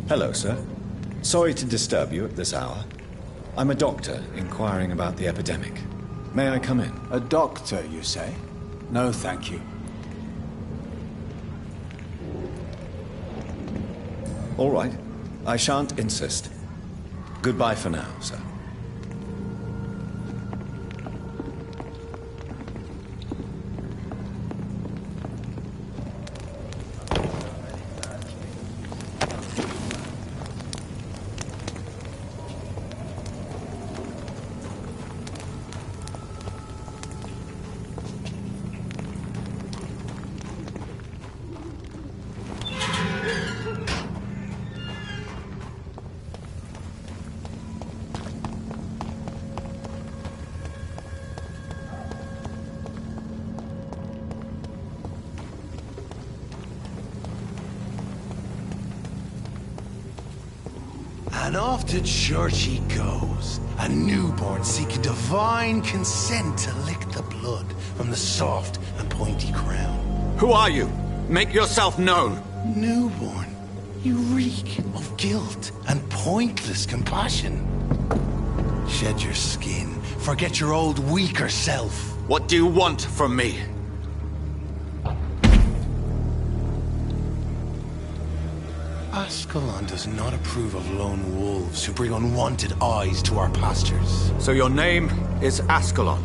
Hello, sir. Sorry to disturb you at this hour. I'm a doctor inquiring about the epidemic. May I come in? A doctor, you say? No, thank you. All right. I shan't insist. Goodbye for now, sir. And off to church he goes, a newborn seeking divine consent to lick the blood from the soft and pointy crown. Who are you? Make yourself known. Newborn, you reek of guilt and pointless compassion. Shed your skin, forget your old weaker self. What do you want from me? Ascalon does not approve of lone wolves who bring unwanted eyes to our pastures. So your name is Ascalon?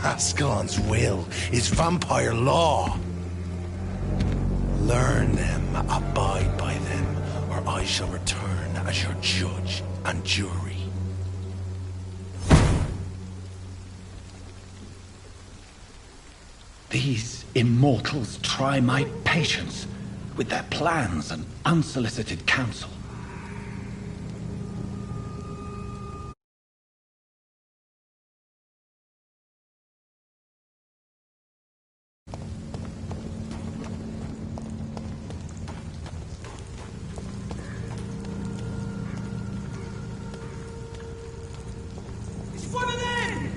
Ascalon's will is vampire law. Learn them, abide by them, or I shall return as your judge and jury. These immortals try my patience with their plans and unsolicited counsel. It's one of them!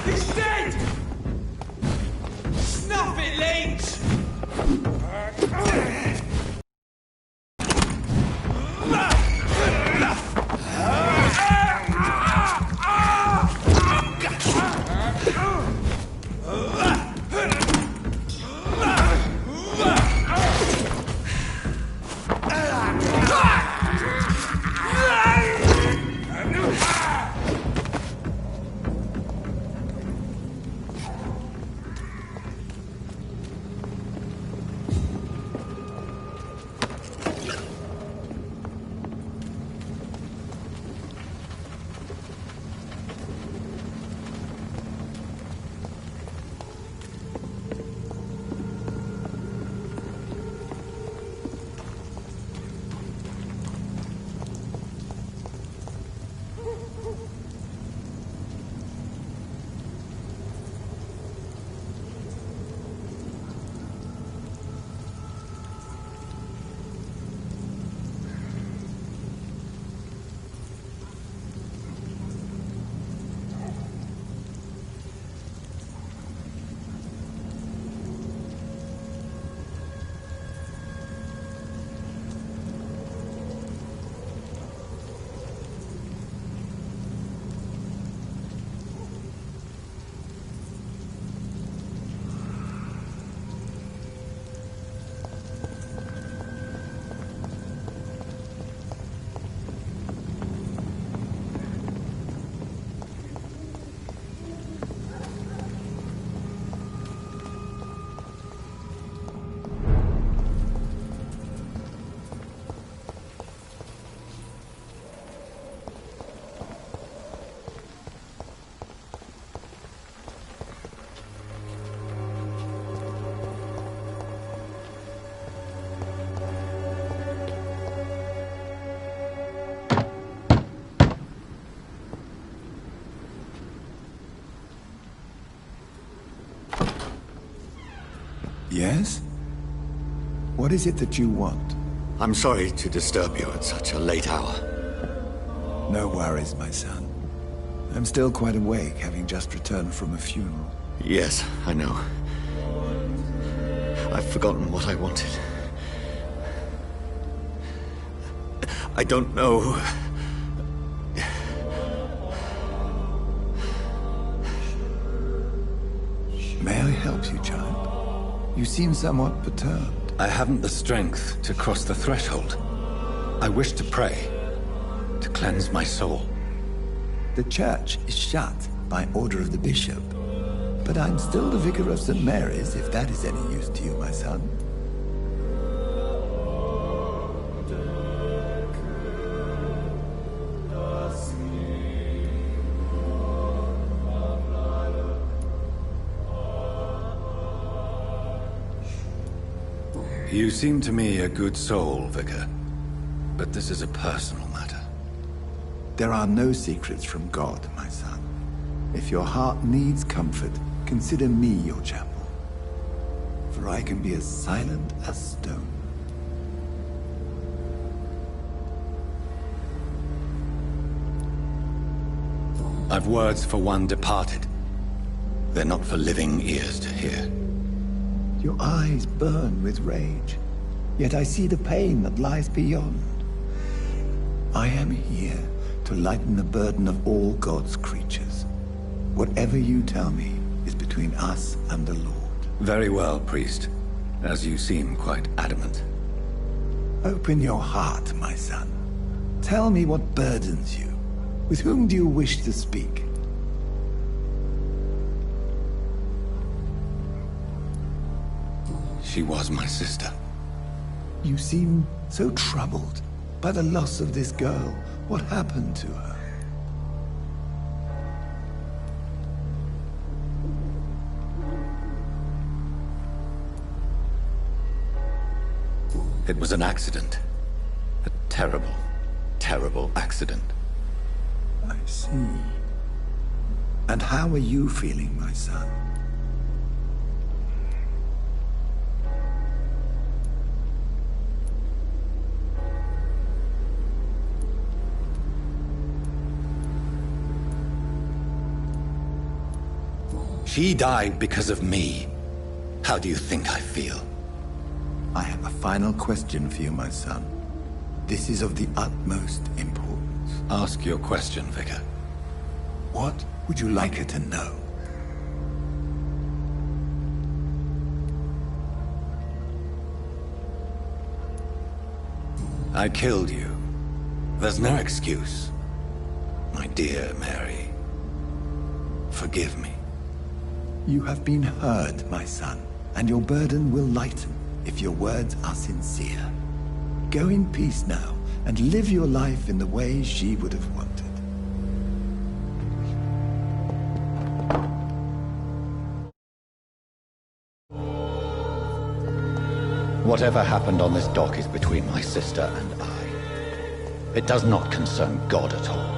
He's dead! Snuff it, Lynch! Yes? What is it that you want? I'm sorry to disturb you at such a late hour. No worries, my son. I'm still quite awake, having just returned from a funeral. Yes, I know. I've forgotten what I wanted. I don't know. May I help you, child? You seem somewhat perturbed. I haven't the strength to cross the threshold. I wish to pray, to cleanse my soul. The church is shut by order of the bishop. But I'm still the vicar of St. Mary's, if that is any use to you, my son. You seem to me a good soul, Vicar. But this is a personal matter. There are no secrets from God, my son. If your heart needs comfort, consider me your chapel. For I can be as silent as stone. I've words for one departed. They're not for living ears to hear. Your eyes burn with rage, yet I see the pain that lies beyond. I am here to lighten the burden of all God's creatures. Whatever you tell me is between us and the Lord. Very well, priest. As you seem quite adamant. Open your heart, my son. Tell me what burdens you. With whom do you wish to speak? She was my sister. You seem so troubled by the loss of this girl. What happened to her? It was an accident. A terrible, terrible accident. I see. And how are you feeling, my son? She died because of me. How do you think I feel? I have a final question for you, my son. This is of the utmost importance. Ask your question, Vicar. What would you like her to know? I killed you. There's no excuse. My dear Mary, forgive me. You have been heard, my son, and your burden will lighten if your words are sincere. Go in peace now, and live your life in the way she would have wanted. Whatever happened on this dock is between my sister and I. It does not concern God at all.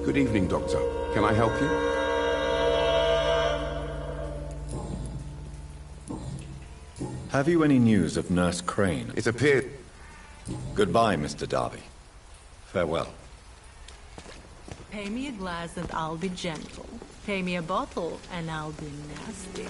Good evening, Doctor. Can I help you? Have you any news of Nurse Crane? It appeared... Goodbye, Mr. Darby. Farewell. Pay me a glass and I'll be gentle. Pay me a bottle and I'll be nasty.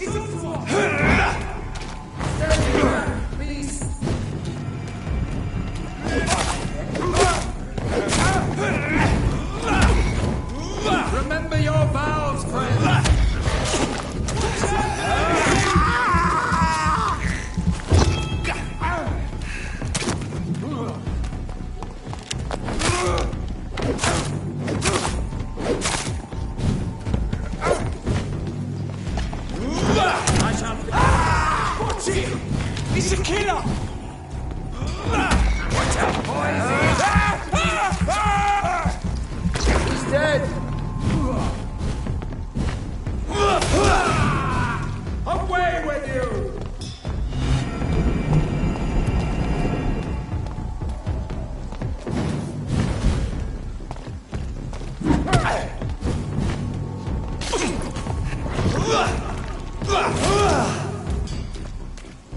Ils sont forts. He's a killer! Watch out, boys! He's dead! Away with you!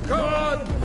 Come on!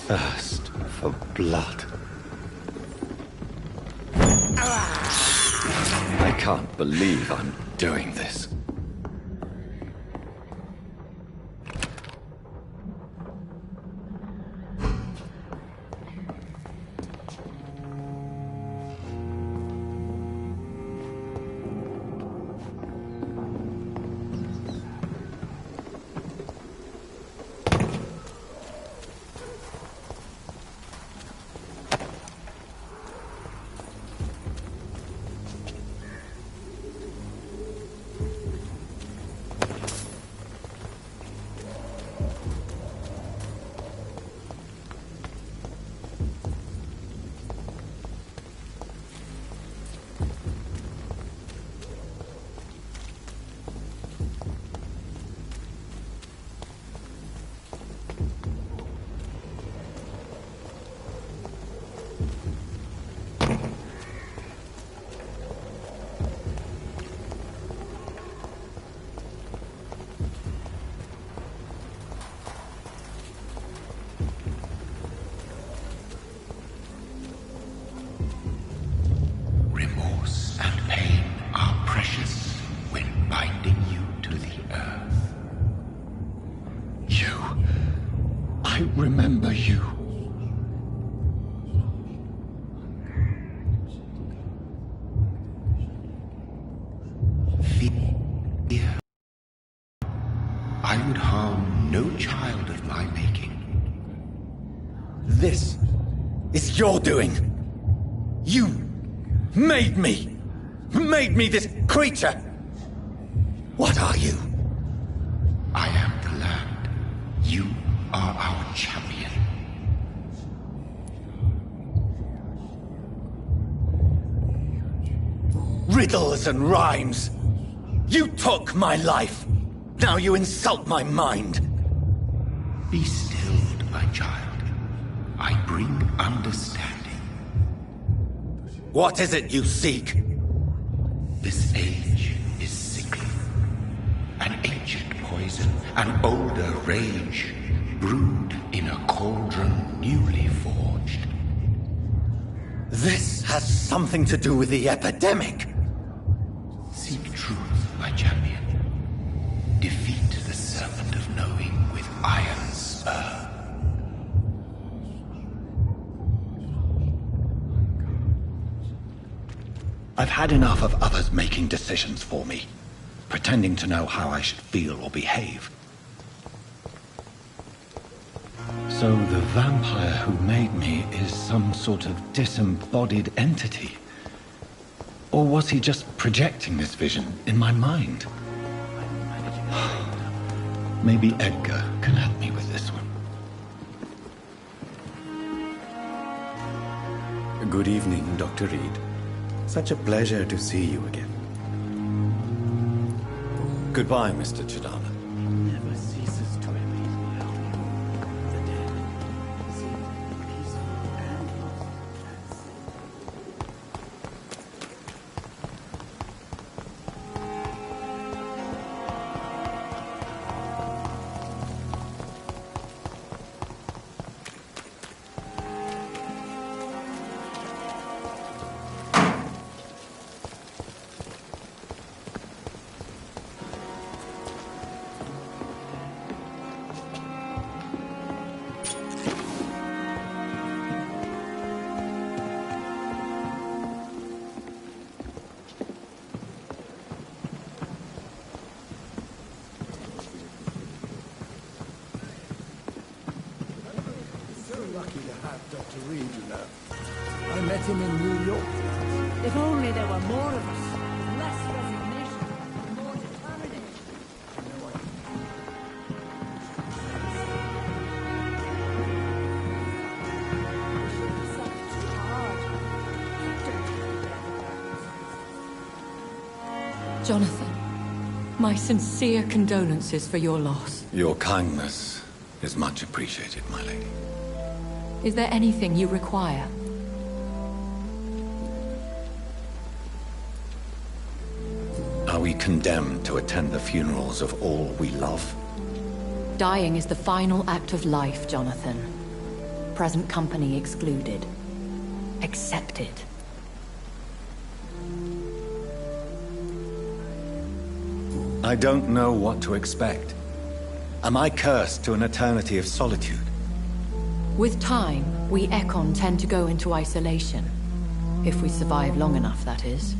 thirst for blood. I can't believe I'm doing this. I remember you. Fear. I would harm no child of my making. This is your doing. You made me. Made me this creature. What are you? I am the land. You are our champion. Riddles and rhymes. You took my life. Now you insult my mind. Be stilled, my child. I bring understanding. What is it you seek? This age is sickly. An ancient poison, an older rage, brewed in a cauldron newly forged. This has something to do with the epidemic. Seek truth, my champion. Defeat the serpent of knowing with iron spur. I've had enough of others making decisions for me, pretending to know how I should feel or behave. So the vampire who made me is some sort of disembodied entity? Or was he just projecting this vision in my mind? Maybe Edgar can help me with this one. Good evening, Dr. Reed. Such a pleasure to see you again. Goodbye, Mr. Chidana. Never ceases to amaze me how the dead seem peaceful and lucky to have Dr. Reed, you know. I met him in New York. If only there were more of us. Less resignation, more determination. Jonathan, my sincere condolences for your loss. Your kindness is much appreciated, my lady. Is there anything you require? Are we condemned to attend the funerals of all we love? Dying is the final act of life, Jonathan. Present company excluded. Accepted. I don't know what to expect. Am I cursed to an eternity of solitude? With time, we Ekon tend to go into isolation. If we survive long enough, that is.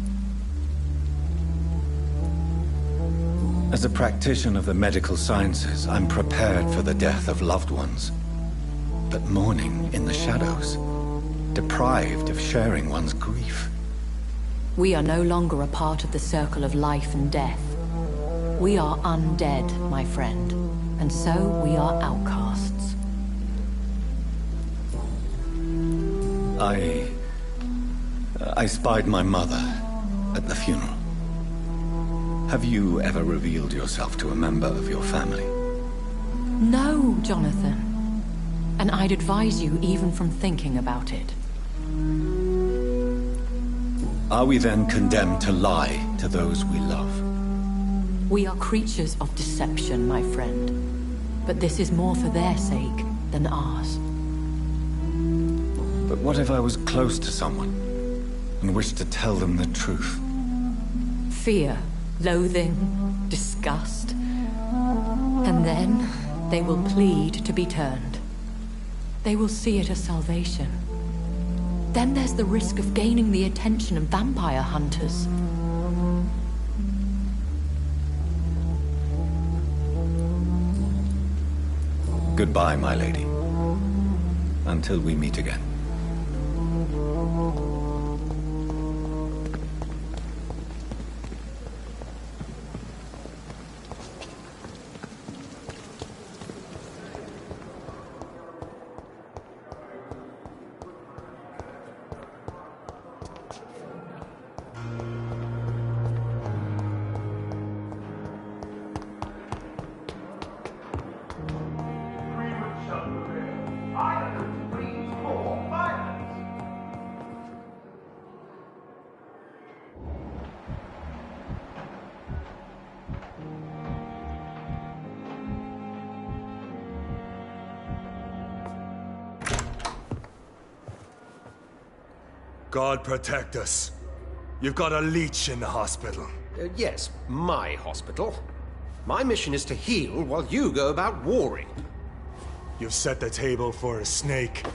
As a practitioner of the medical sciences, I'm prepared for the death of loved ones. But mourning in the shadows, deprived of sharing one's grief. We are no longer a part of the circle of life and death. We are undead, my friend, and so we are outcasts. I spied my mother at the funeral. Have you ever revealed yourself to a member of your family? No, Jonathan. And I'd advise you even from thinking about it. Are we then condemned to lie to those we love? We are creatures of deception, my friend. But this is more for their sake than ours. But what if I was close to someone and wished to tell them the truth? Fear, loathing, disgust. And then they will plead to be turned. They will see it as salvation. Then there's the risk of gaining the attention of vampire hunters. Goodbye, my lady. Until we meet again. God protect us. You've got a leech in the hospital. Yes, my hospital. My mission is to heal while you go about warring. You've set the table for a snake.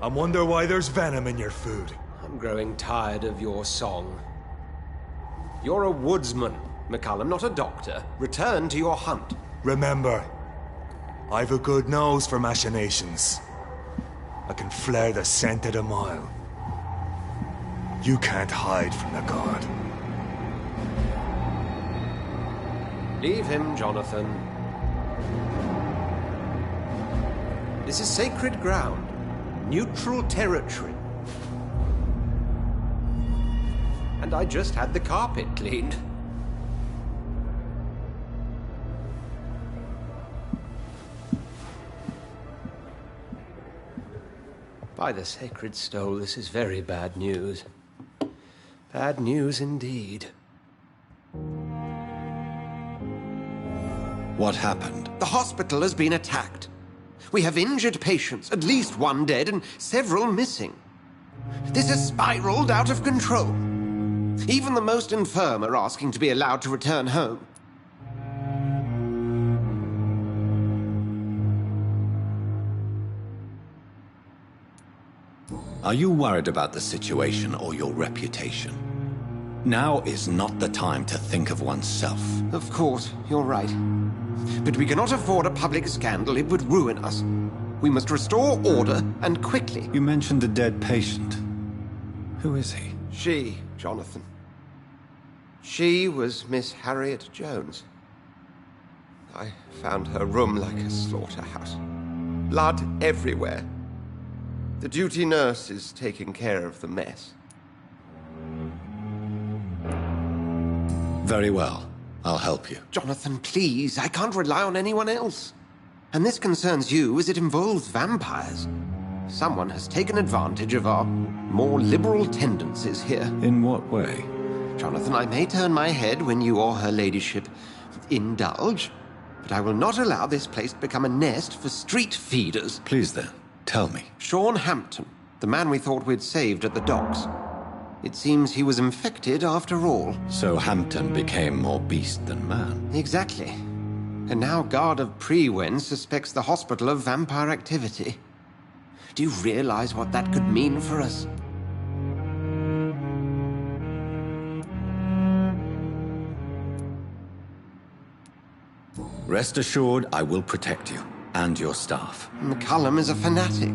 I wonder why there's venom in your food. I'm growing tired of your song. You're a woodsman, McCallum, not a doctor. Return to your hunt. Remember, I've a good nose for machinations. I can flare the scent at a mile. You can't hide from the god. Leave him, Jonathan. This is sacred ground. Neutral territory. And I just had the carpet cleaned. By the sacred stole, this is very bad news. Bad news indeed. What happened? The hospital has been attacked. We have injured patients, at least one dead and several missing. This has spiraled out of control. Even the most infirm are asking to be allowed to return home. Are you worried about the situation or your reputation? Now is not the time to think of oneself. Of course, you're right. But we cannot afford a public scandal. It would ruin us. We must restore order, and quickly. You mentioned a dead patient. Who is he? She, Jonathan. She was Miss Harriet Jones. I found her room like a slaughterhouse. Blood everywhere. The duty nurse is taking care of the mess. Very well. I'll help you. Jonathan, please. I can't rely on anyone else. And this concerns you as it involves vampires. Someone has taken advantage of our more liberal tendencies here. In what way? Jonathan, I may turn my head when you or her ladyship indulge, but I will not allow this place to become a nest for street feeders. Please then, tell me. Sean Hampton, the man we thought we'd saved at the docks. It seems he was infected after all. So Hampton became more beast than man. Exactly. And now Guard of Prewen suspects the hospital of vampire activity. Do you realize what that could mean for us? Rest assured, I will protect you and your staff. McCallum is a fanatic.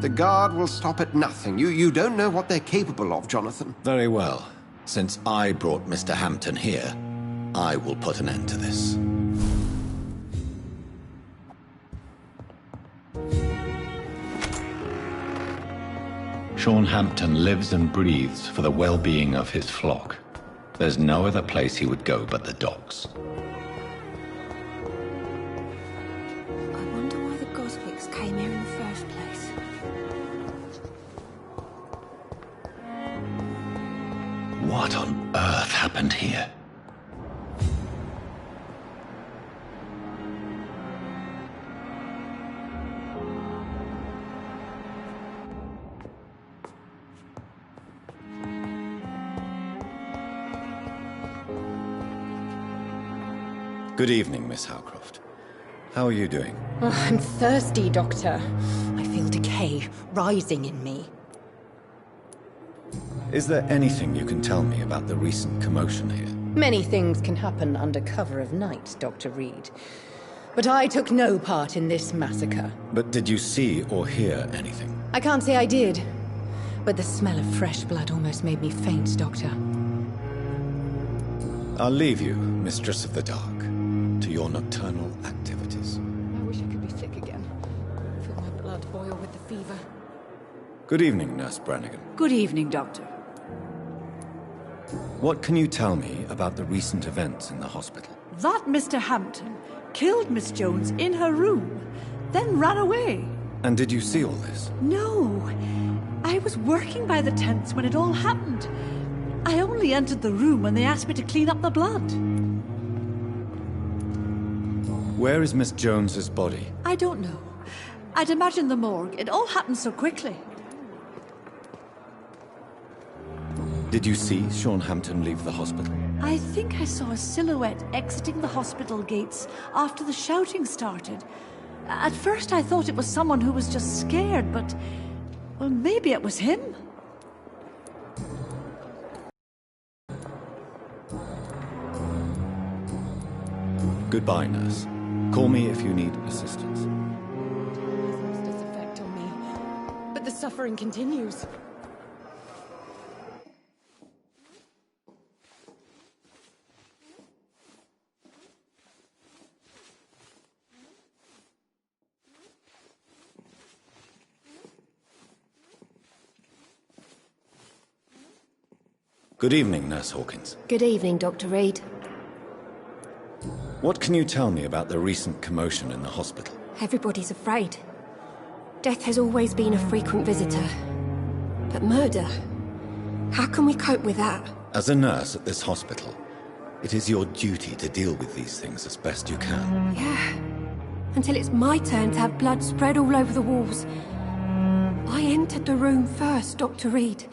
The Guard will stop at nothing. You don't know what they're capable of, Jonathan. Very well. Since I brought Mr. Hampton here, I will put an end to this. Sean Hampton lives and breathes for the well-being of his flock. There's no other place he would go but the docks. I wonder why the Goswicks came here in the first place. What on earth happened here? Good evening, Miss Howcroft. How are you doing? Oh, I'm thirsty, Doctor. I feel decay rising in me. Is there anything you can tell me about the recent commotion here? Many things can happen under cover of night, Dr. Reed. But I took no part in this massacre. But did you see or hear anything? I can't say I did. But the smell of fresh blood almost made me faint, Doctor. I'll leave you, Mistress of the Dark, to your nocturnal activities. I wish I could be sick again. Feel my blood boil with the fever. Good evening, Nurse Brannigan. Good evening, Doctor. What can you tell me about the recent events in the hospital? That Mr. Hampton killed Miss Jones in her room, then ran away. And did you see all this? No. I was working by the tents when it all happened. I only entered the room when they asked me to clean up the blood. Where is Miss Jones's body? I don't know. I'd imagine the morgue. It all happened so quickly. Did you see Sean Hampton leave the hospital? I think I saw a silhouette exiting the hospital gates after the shouting started. At first I thought it was someone who was just scared, but... well, maybe it was him. Goodbye, nurse. Call me if you need assistance. Lost its effect on me. But the suffering continues. Good evening, Nurse Hawkins. Good evening, Dr. Reed. What can you tell me about the recent commotion in the hospital? Everybody's afraid. Death has always been a frequent visitor. But murder? How can we cope with that? As a nurse at this hospital, it is your duty to deal with these things as best you can. Yeah. Until it's my turn to have blood spread all over the walls. I entered the room first, Dr. Reed.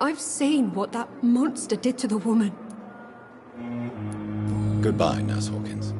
I've seen what that monster did to the woman. Goodbye, Nurse Hawkins.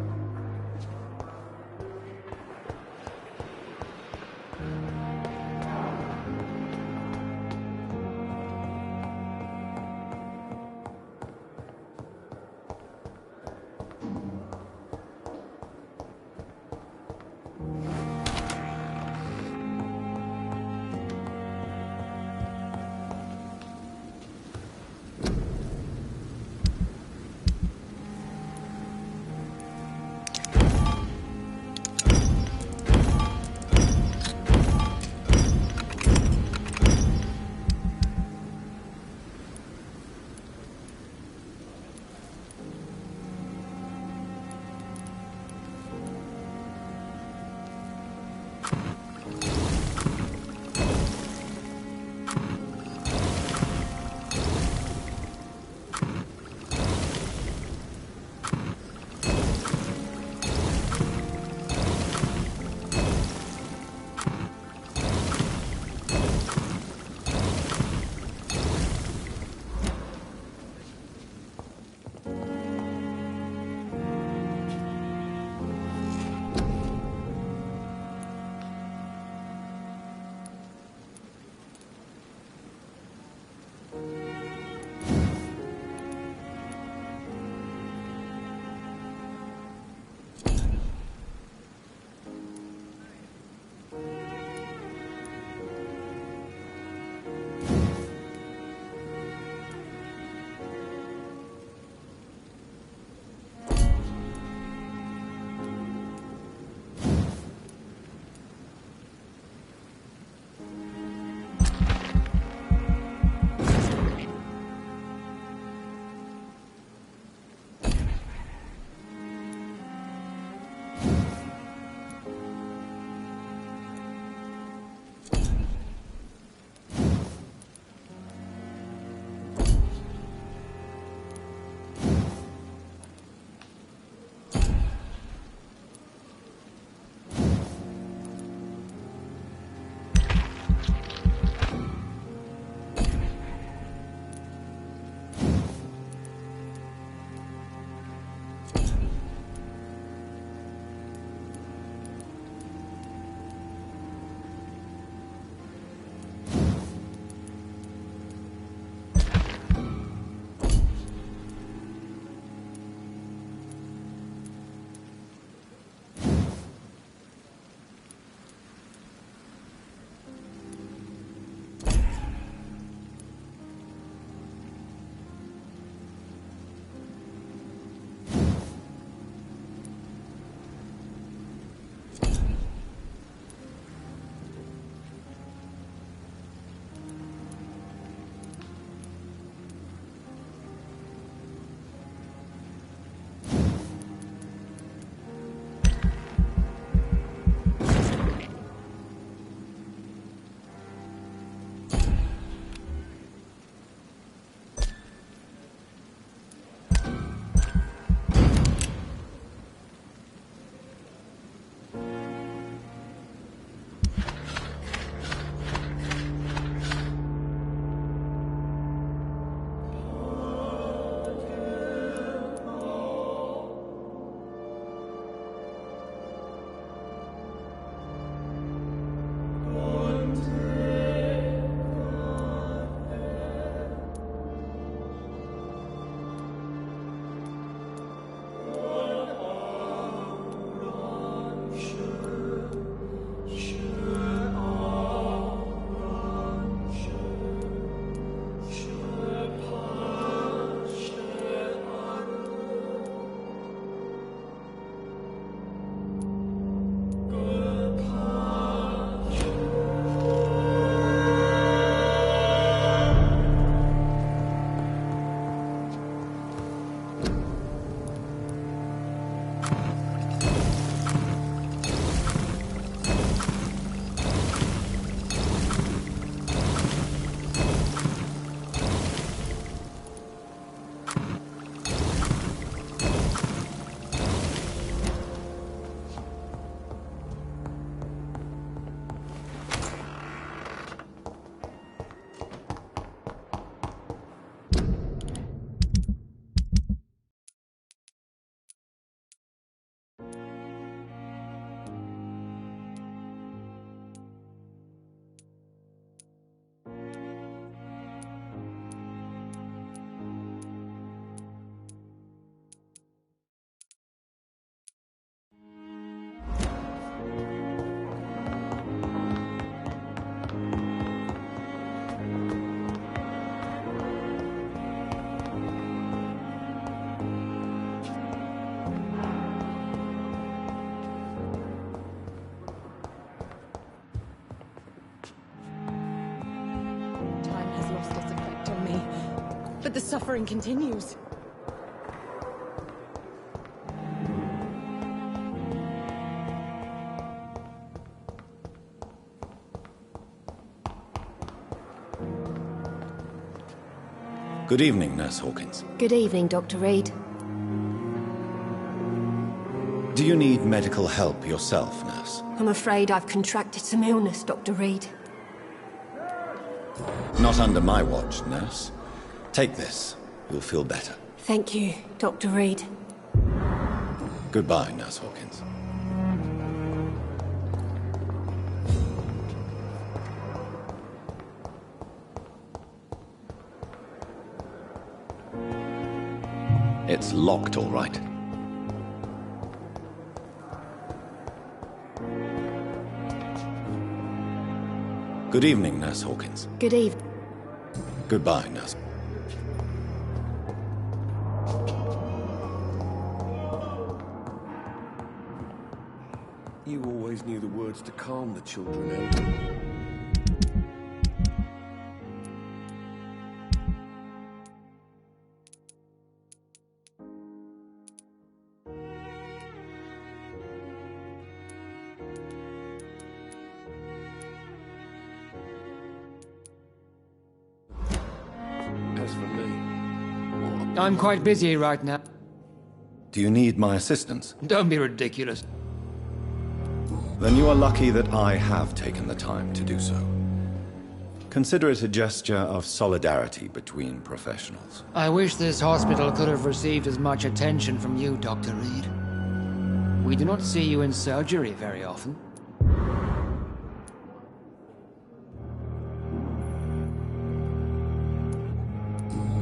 the suffering continues. Good evening, Nurse Hawkins. Good evening, Dr. Reed. Do you need medical help yourself, Nurse? I'm afraid I've contracted some illness, Dr. Reed. Not under my watch, Nurse. Take this. You'll feel better. Thank you, Dr. Reed. Goodbye, Nurse Hawkins. It's locked, all right. Good evening, Nurse Hawkins. Good evening. Goodbye, Nurse. You always knew the words to calm the children, Ellen. As for me, I'm quite busy right now. Do you need my assistance? Don't be ridiculous. Then you are lucky that I have taken the time to do so. Consider it a gesture of solidarity between professionals. I wish this hospital could have received as much attention from you, Dr. Reed. We do not see you in surgery very often.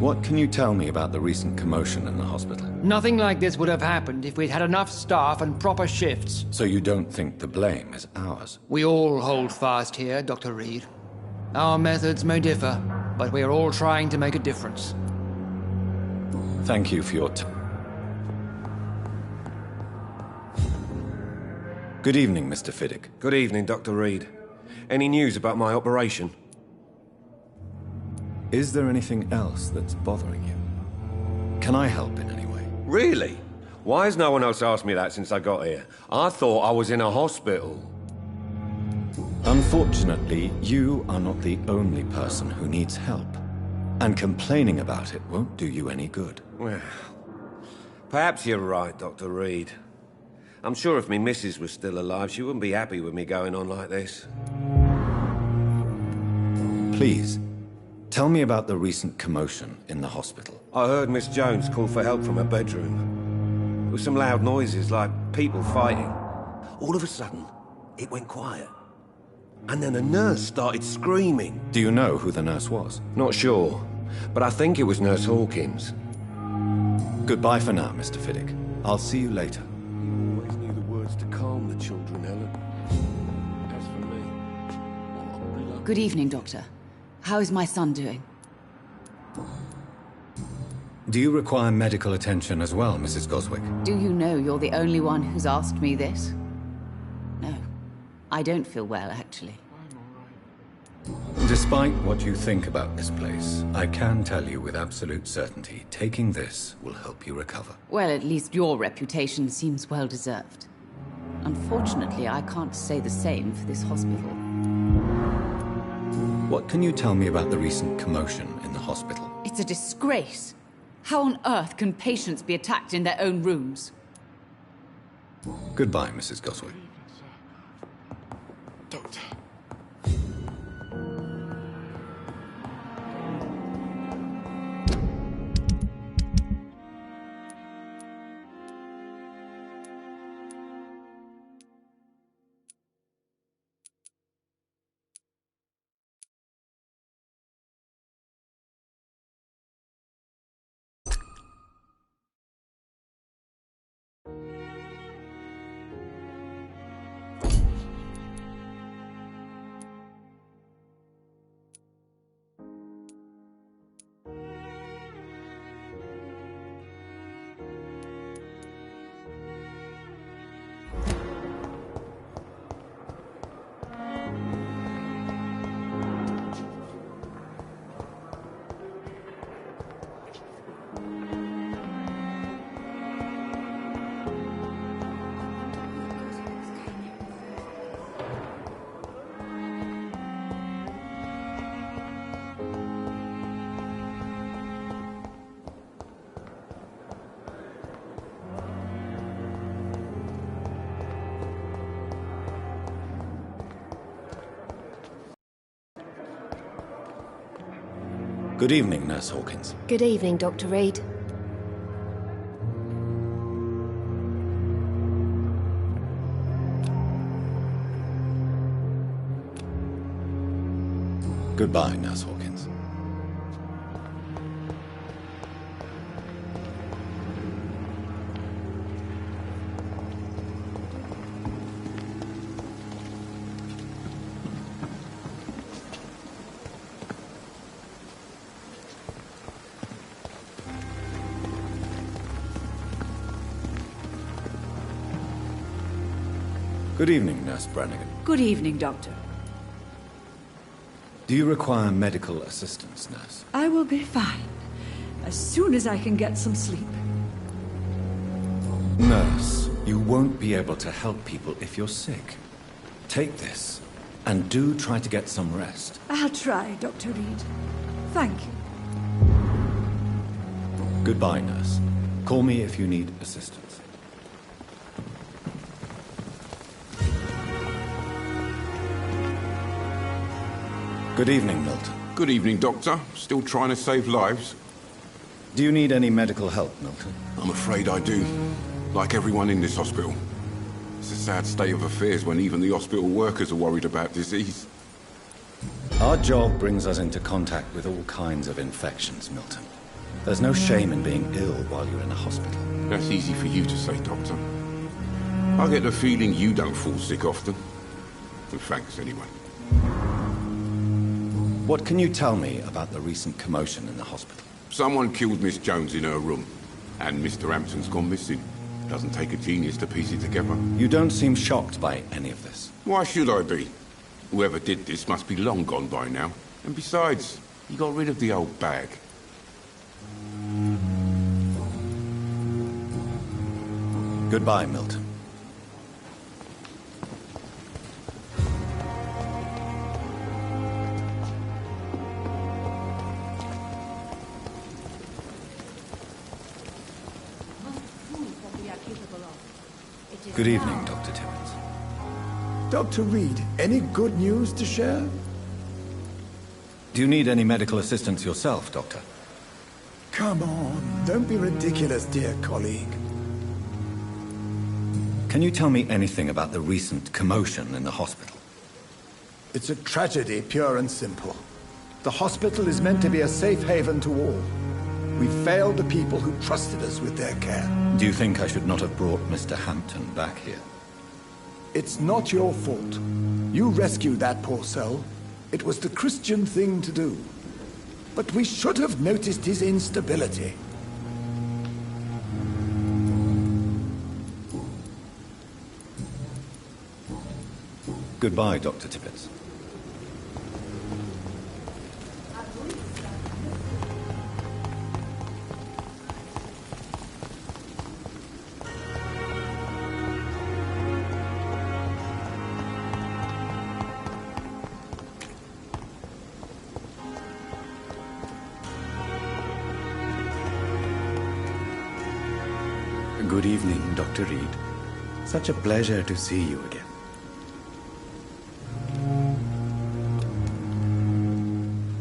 What can you tell me about the recent commotion in the hospital? Nothing like this would have happened if we'd had enough staff and proper shifts. So you don't think the blame is ours? We all hold fast here, Dr. Reed. Our methods may differ, but we are all trying to make a difference. Thank you for your time. Good evening, Mr. Fiddick. Good evening, Dr. Reed. Any news about my operation? Is there anything else that's bothering you? Can I help in any way? Really? Why has no one else asked me that since I got here? I thought I was in a hospital. Unfortunately, you are not the only person who needs help. And complaining about it won't do you any good. Well, perhaps you're right, Dr. Reed. I'm sure if me missus was still alive, she wouldn't be happy with me going on like this. Please, tell me about the recent commotion in the hospital. I heard Miss Jones call for help from her bedroom. There were some loud noises, like people fighting. All of a sudden, it went quiet. And then a nurse started screaming. Do you know who the nurse was? Not sure, but I think it was Nurse Hawkins. Goodbye for now, Mr. Fiddick. I'll see you later. you always knew the words to calm the children, Ellen. As for me, Good evening, Doctor. How is my son doing? Do you require medical attention as well, Mrs. Goswick? Do you know you're the only one who's asked me this? No. I don't feel well, actually. Despite what you think about this place, I can tell you with absolute certainty, taking this will help you recover. Well, at least your reputation seems well deserved. Unfortunately, I can't say the same for this hospital. What can you tell me about the recent commotion in the hospital? It's a disgrace. How on earth can patients be attacked in their own rooms? Goodbye, Mrs. Goswick. Doctor. Good evening, Nurse Hawkins. Good evening, Dr. Reed. Goodbye, Nurse Hawkins. Good evening, Nurse Brannigan. Good evening, Doctor. Do you require medical assistance, Nurse? I will be fine. As soon as I can get some sleep. Nurse, you won't be able to help people if you're sick. Take this, and do try to get some rest. I'll try, Dr. Reed. Thank you. Goodbye, Nurse. Call me if you need assistance. Good evening, Milton. Good evening, Doctor. Still trying to save lives? Do you need any medical help, Milton? I'm afraid I do. Like everyone in this hospital. It's a sad state of affairs when even the hospital workers are worried about disease. Our job brings us into contact with all kinds of infections, Milton. There's no shame in being ill while you're in a hospital. That's easy for you to say, Doctor. I get the feeling you don't fall sick often. And thanks, anyway. What can you tell me about the recent commotion in the hospital? Someone killed Miss Jones in her room. And Mr. Hampton's gone missing. Doesn't take a genius to piece it together. You don't seem shocked by any of this. Why should I be? Whoever did this must be long gone by now. And besides, he got rid of the old bag. Goodbye, Milton. Good evening, Dr. Timmons. Dr. Reed, any good news to share? Do you need any medical assistance yourself, Doctor? Come on, don't be ridiculous, dear colleague. Can you tell me anything about the recent commotion in the hospital? It's a tragedy, pure and simple. The hospital is meant to be a safe haven to all. We failed the people who trusted us with their care. Do you think I should not have brought Mr. Hampton back here? It's not your fault. You rescued that poor soul. It was the Christian thing to do. But we should have noticed his instability. Goodbye, Dr. Tippett. Good evening, Dr. Reed. Such a pleasure to see you again.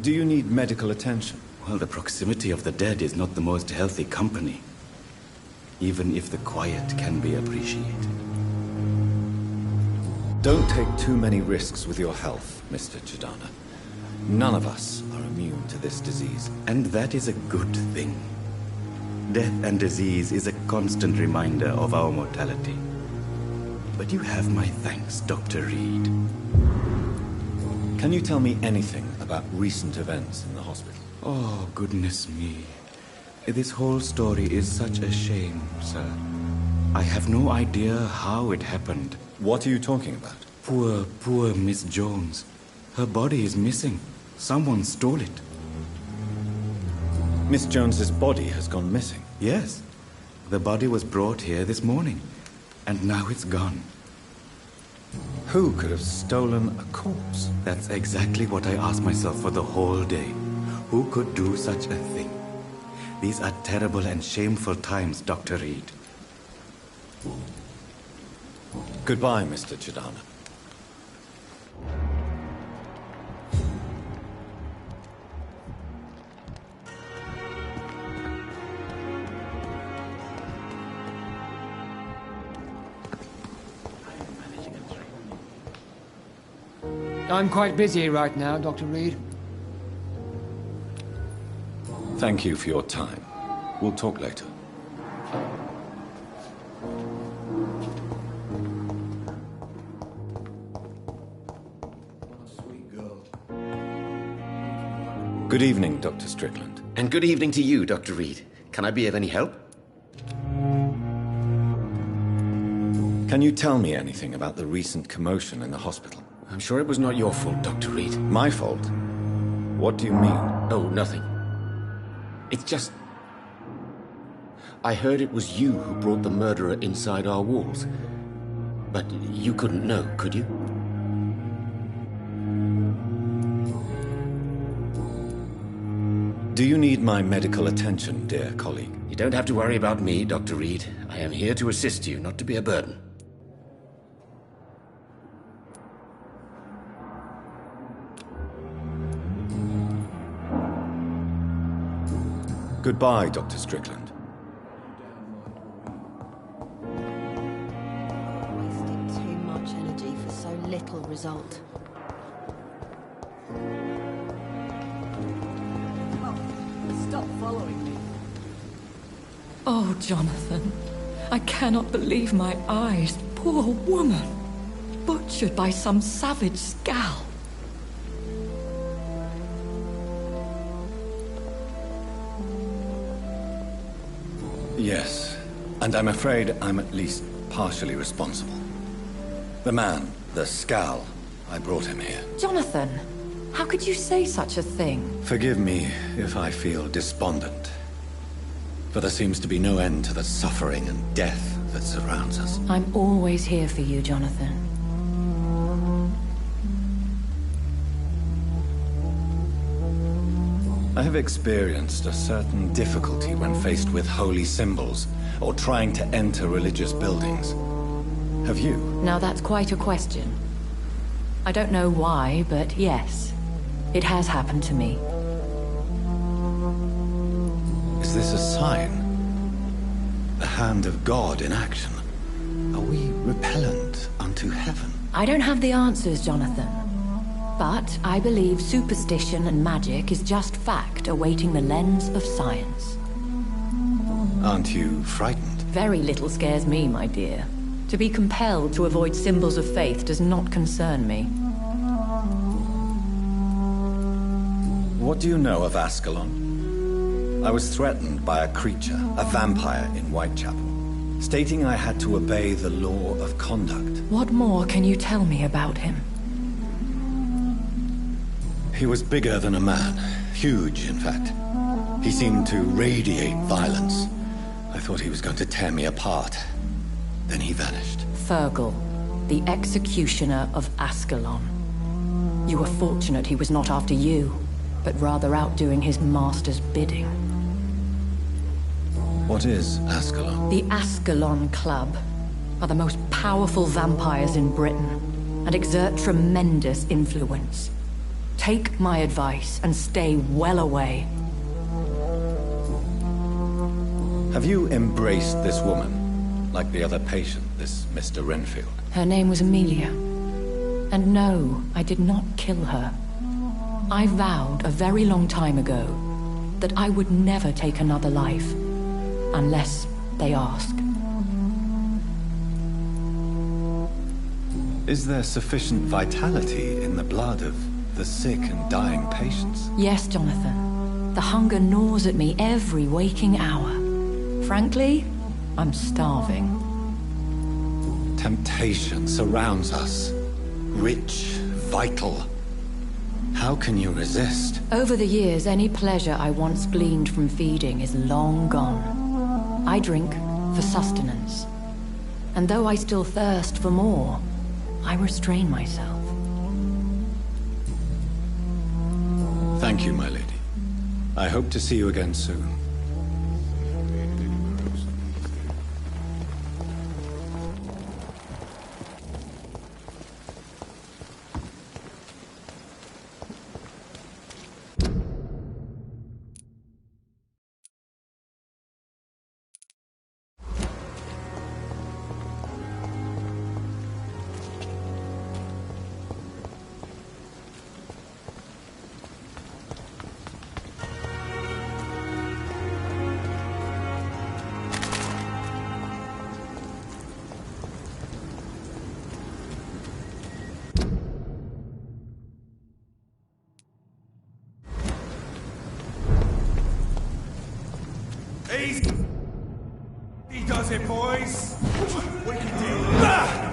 Do you need medical attention? Well, the proximity of the dead is not the most healthy company, even if the quiet can be appreciated. Don't take too many risks with your health, Mr. Chidana. None of us are immune to this disease. And that is a good thing. Death and disease is a constant reminder of our mortality. But you have my thanks, Dr. Reed. Can you tell me anything about recent events in the hospital? Oh, goodness me. This whole story is such a shame, sir. I have no idea how it happened. What are you talking about? Poor Miss Jones. Her body is missing. Someone stole it. Miss Jones's body has gone missing? Yes. The body was brought here this morning, and now it's gone. Who could have stolen a corpse? That's exactly what I asked myself for the whole day. Who could do such a thing? These are terrible and shameful times, Dr. Reed. Goodbye, Mr. Chidana. I'm quite busy right now, Dr. Reed. Thank you for your time. We'll talk later. Good evening, Dr. Strickland. And good evening to you, Dr. Reed. Can I be of any help? Can you tell me anything about the recent commotion in the hospital? I'm sure it was not your fault, Dr. Reed. My fault? What do you mean? Oh, nothing. It's just... I heard it was you who brought the murderer inside our walls. But you couldn't know, could you? Do you need my medical attention, dear colleague? You don't have to worry about me, Dr. Reed. I am here to assist you, not to be a burden. Goodbye, Dr. Strickland. Wasted too much energy for so little result. Stop following me. Oh, Jonathan. I cannot believe my eyes. Poor woman. Butchered by some savage scowl. Yes, and I'm afraid I'm at least partially responsible. The man, the scowl, I brought him here. Jonathan, how could you say such a thing? Forgive me if I feel despondent, for there seems to be no end to the suffering and death that surrounds us. I'm always here for you, Jonathan. I have experienced a certain difficulty when faced with holy symbols or trying to enter religious buildings. Have you? Now that's quite a question. I don't know why, but yes, it has happened to me. Is this a sign? The hand of God in action? Are we repellent unto heaven? I don't have the answers, Jonathan. But I believe superstition and magic is just fact awaiting the lens of science. Aren't you frightened? Very little scares me, my dear. To be compelled to avoid symbols of faith does not concern me. What do you know of Ascalon? I was threatened by a creature, a vampire in Whitechapel, stating I had to obey the law of conduct. What more can you tell me about him? He was bigger than a man. Huge, in fact. He seemed to radiate violence. I thought he was going to tear me apart. Then he vanished. Fergal, the executioner of Ascalon. You were fortunate he was not after you, but rather out doing his master's bidding. What is Ascalon? The Ascalon Club are the most powerful vampires in Britain and exert tremendous influence. Take my advice and stay well away. Have you embraced this woman, like the other patient, this Mr. Renfield? Her name was Amelia. And no, I did not kill her. I vowed a very long time ago that I would never take another life, unless they ask. Is there sufficient vitality in the blood of the sick and dying patients? Yes, Jonathan. The hunger gnaws at me every waking hour. Frankly, I'm starving. Temptation surrounds us. Rich, vital. How can you resist? Over the years, any pleasure I once gleaned from feeding is long gone. I drink for sustenance. And though I still thirst for more, I restrain myself. Thank you, my lady. I hope to see you again soon. He does it, boys. We can deal with that.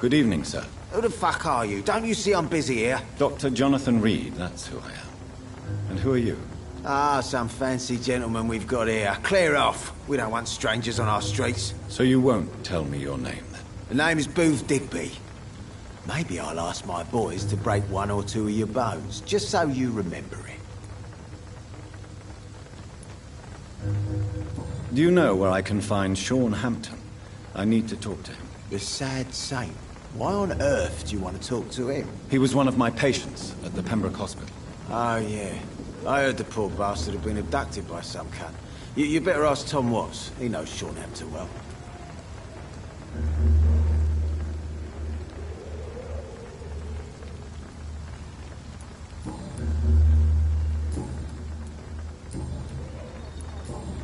Good evening, sir. Who the fuck are you? Don't you see I'm busy here? Dr. Jonathan Reed, that's who I am. And who are you? Ah, some fancy gentleman we've got here. Clear off. We don't want strangers on our streets. So you won't tell me your name, then? The name is Booth Digby. Maybe I'll ask my boys to break one or two of your bones, just so you remember it. Do you know where I can find Sean Hampton? I need to talk to him. The sad saint. Why on earth do you want to talk to him? He was one of my patients at the Pembroke Hospital. Oh, yeah. I heard the poor bastard had been abducted by some cunt. You better ask Tom Watts. He knows Sean Hampton well.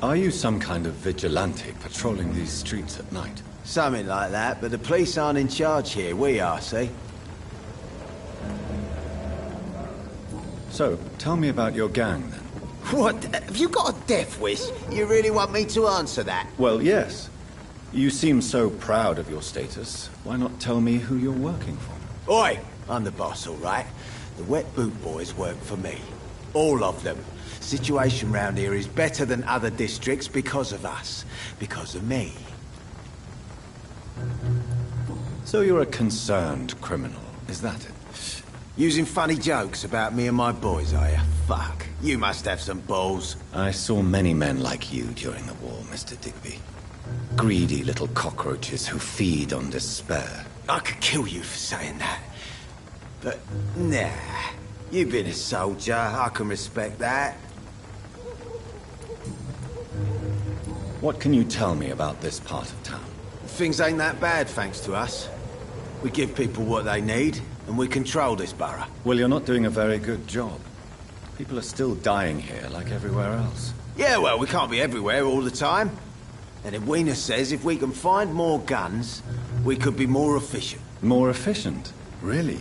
Are you some kind of vigilante patrolling these streets at night? Something like that, but the police aren't in charge here. We are, see? So, tell me about your gang, then. What? Have you got a death wish? You really want me to answer that? Well, yes. You seem so proud of your status. Why not tell me who you're working for? Oi! I'm the boss, all right? The Wet Boot Boys work for me. All of them. Situation round here is better than other districts because of us. Because of me. So you're a concerned criminal, is that it? Using funny jokes about me and my boys, are you? Fuck. You must have some balls. I saw many men like you during the war, Mr. Digby. Greedy little cockroaches who feed on despair. I could kill you for saying that. But, nah. You've been a soldier, I can respect that. What can you tell me about this part of town? Things ain't that bad, thanks to us. We give people what they need, and we control this borough. Well, you're not doing a very good job. People are still dying here, like everywhere else. Yeah, well, we can't be everywhere all the time. And Edwina says if we can find more guns, we could be more efficient. More efficient? Really?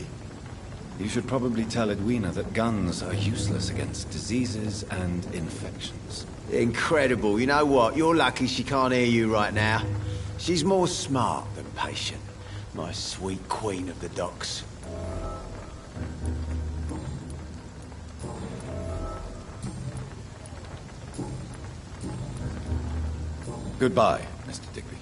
You should probably tell Edwina that guns are useless against diseases and infections. Incredible. You know what? You're lucky she can't hear you right now. She's more smart than patient. My sweet queen of the docks. Goodbye, Mr. Digby.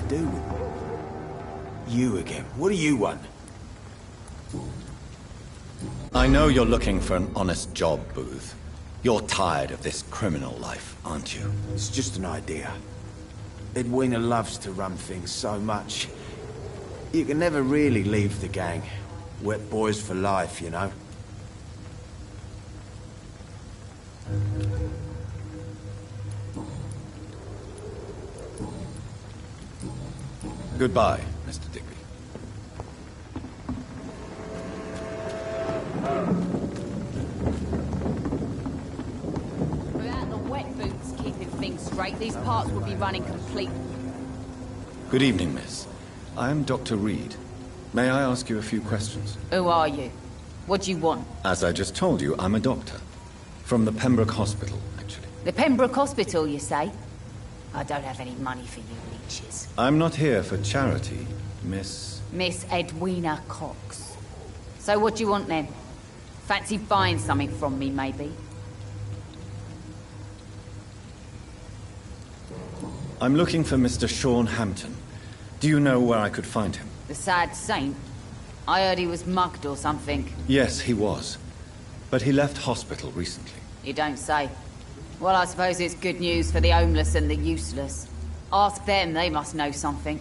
Do with you again. What do you want? I know you're looking for an honest job, Booth. You're tired of this criminal life, aren't you? It's just an idea. Edwina loves to run things so much. You can never really leave the gang. Wet boys for life, you know. Goodbye, Mr. Digby. Without the wet boots keeping things straight, these parts would be running complete. Good evening, miss. I am Dr. Reed. May I ask you a few questions? Who are you? What do you want? As I just told you, I'm a doctor. From the Pembroke Hospital, actually. The Pembroke Hospital, you say? I don't have any money for you leeches. I'm not here for charity, Miss... Miss Edwina Cox. So what do you want then? Fancy buying something from me, maybe? I'm looking for Mr. Sean Hampton. Do you know where I could find him? The sad saint? I heard he was mugged or something. Yes, he was. But he left hospital recently. You don't say. Well, I suppose it's good news for the homeless and the useless. Ask them, they must know something.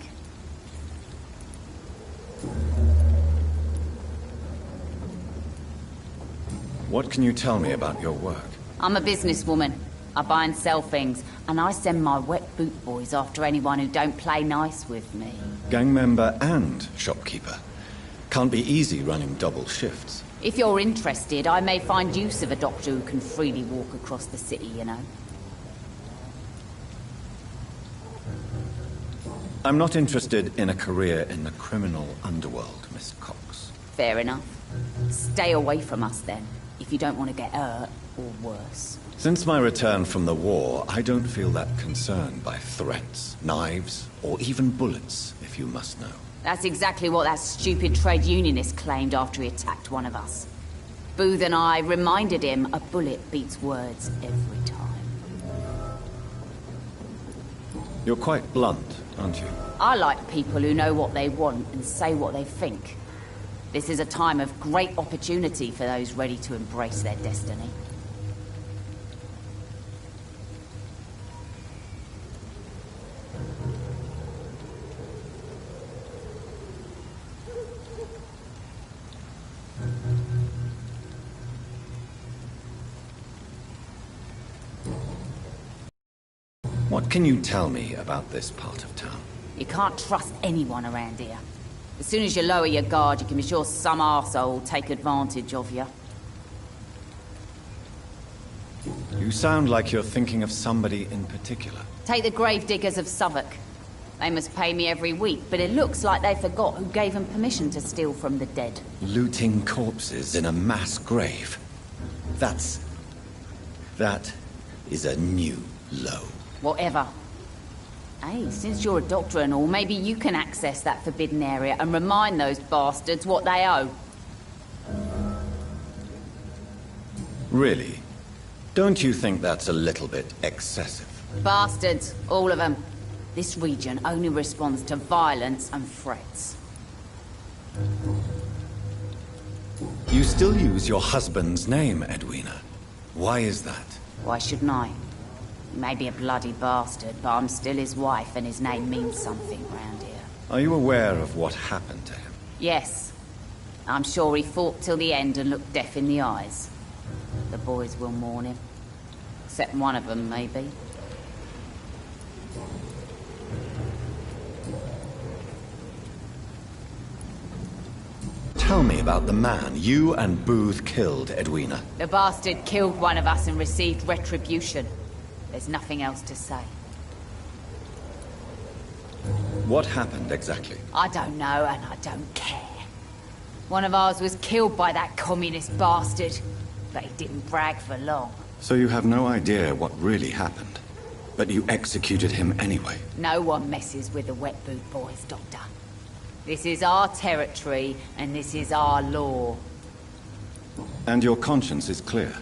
What can you tell me about your work? I'm a businesswoman. I buy and sell things, and I send my wet boot boys after anyone who don't play nice with me. Gang member and shopkeeper. Can't be easy running double shifts. If you're interested, I may find use of a doctor who can freely walk across the city, you know. I'm not interested in a career in the criminal underworld, Miss Cox. Fair enough. Stay away from us then, if you don't want to get hurt, or worse. Since my return from the war, I don't feel that concerned by threats, knives, or even bullets, if you must know. That's exactly what that stupid trade unionist claimed after he attacked one of us. Booth and I reminded him a bullet beats words every time. You're quite blunt, aren't you? I like people who know what they want and say what they think. This is a time of great opportunity for those ready to embrace their destiny. What can you tell me about this part of town? You can't trust anyone around here. As soon as you lower your guard, you can be sure some arsehole will take advantage of you. You sound like you're thinking of somebody in particular. Take the gravediggers of Southwark. They must pay me every week, but it looks like they forgot who gave them permission to steal from the dead. Looting corpses in a mass grave. That is a new low. Whatever. Hey, since you're a doctor and all, maybe you can access that forbidden area and remind those bastards what they owe. Really? Don't you think that's a little bit excessive? Bastards, all of them. This region only responds to violence and threats. You still use your husband's name, Edwina. Why is that? Why shouldn't I? He may be a bloody bastard, but I'm still his wife and his name means something round here. Are you aware of what happened to him? Yes. I'm sure he fought till the end and looked death in the eyes. The boys will mourn him. Except one of them, maybe. Tell me about the man you and Booth killed, Edwina. The bastard killed one of us and received retribution. There's nothing else to say. What happened exactly? I don't know, and I don't care. One of ours was killed by that communist bastard, but he didn't brag for long. So you have no idea what really happened, but you executed him anyway. No one messes with the Wet Boot Boys, Doctor. This is our territory, and this is our law. And your conscience is clear.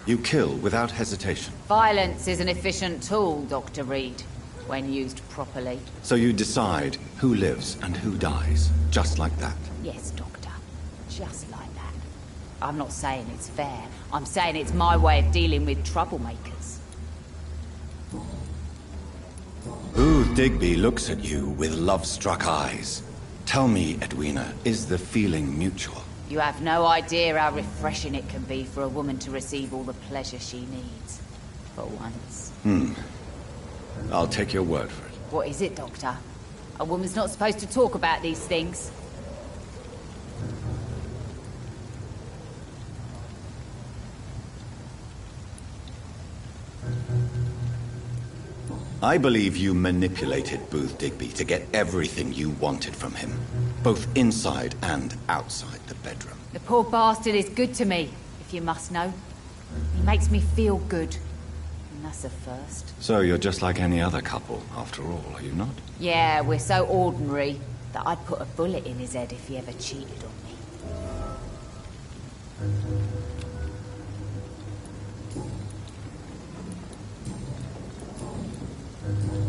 You kill without hesitation. Violence is an efficient tool, Dr. Reed, when used properly. So you decide who lives and who dies, just like that? Yes, Doctor. Just like that. I'm not saying it's fair. I'm saying it's my way of dealing with troublemakers. Booth Digby looks at you with love-struck eyes. Tell me, Edwina, is the feeling mutual? You have no idea how refreshing it can be for a woman to receive all the pleasure she needs. For once. I'll take your word for it. What is it, Doctor? A woman's not supposed to talk about these things. I believe you manipulated Booth Digby to get everything you wanted from him, both inside and outside the bedroom. The poor bastard is good to me, if you must know. He makes me feel good. And that's a first. So you're just like any other couple, after all, are you not? Yeah, we're so ordinary that I'd put a bullet in his head if he ever cheated on me.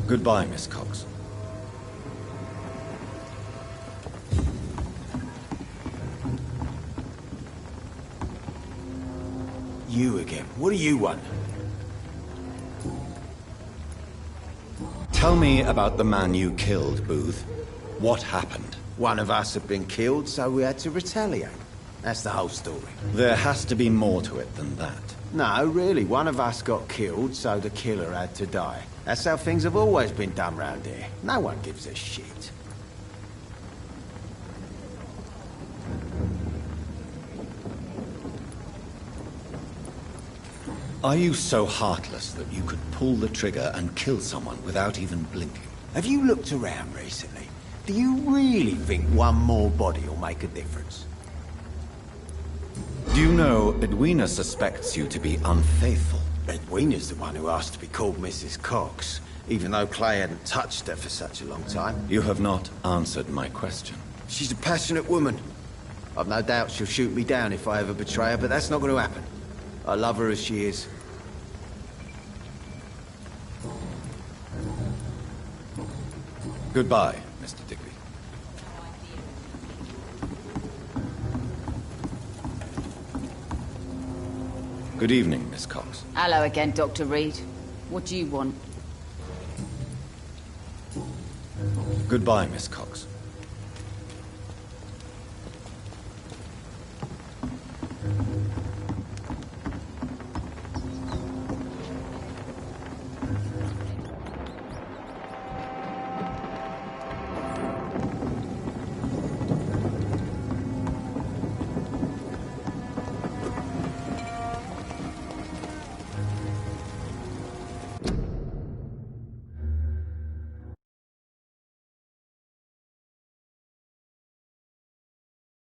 Goodbye, Miss Cox. You again. What do you want? Tell me about the man you killed, Booth. What happened? One of us had been killed, so we had to retaliate. That's the whole story. There has to be more to it than that. No, really. One of us got killed, so the killer had to die. That's how things have always been done round here. No one gives a shit. Are you so heartless that you could pull the trigger and kill someone without even blinking? Have you looked around recently? Do you really think one more body will make a difference? Do you know Edwina suspects you to be unfaithful? Edwina's the one who asked to be called Mrs. Cox, even though Clay hadn't touched her for such a long time. You have not answered my question. She's a passionate woman. I've no doubt she'll shoot me down if I ever betray her, but that's not going to happen. I love her as she is. Goodbye, Mr. Digby. Good evening, Miss Cox. Hello again, Dr. Reed. What do you want? Goodbye, Miss Cox.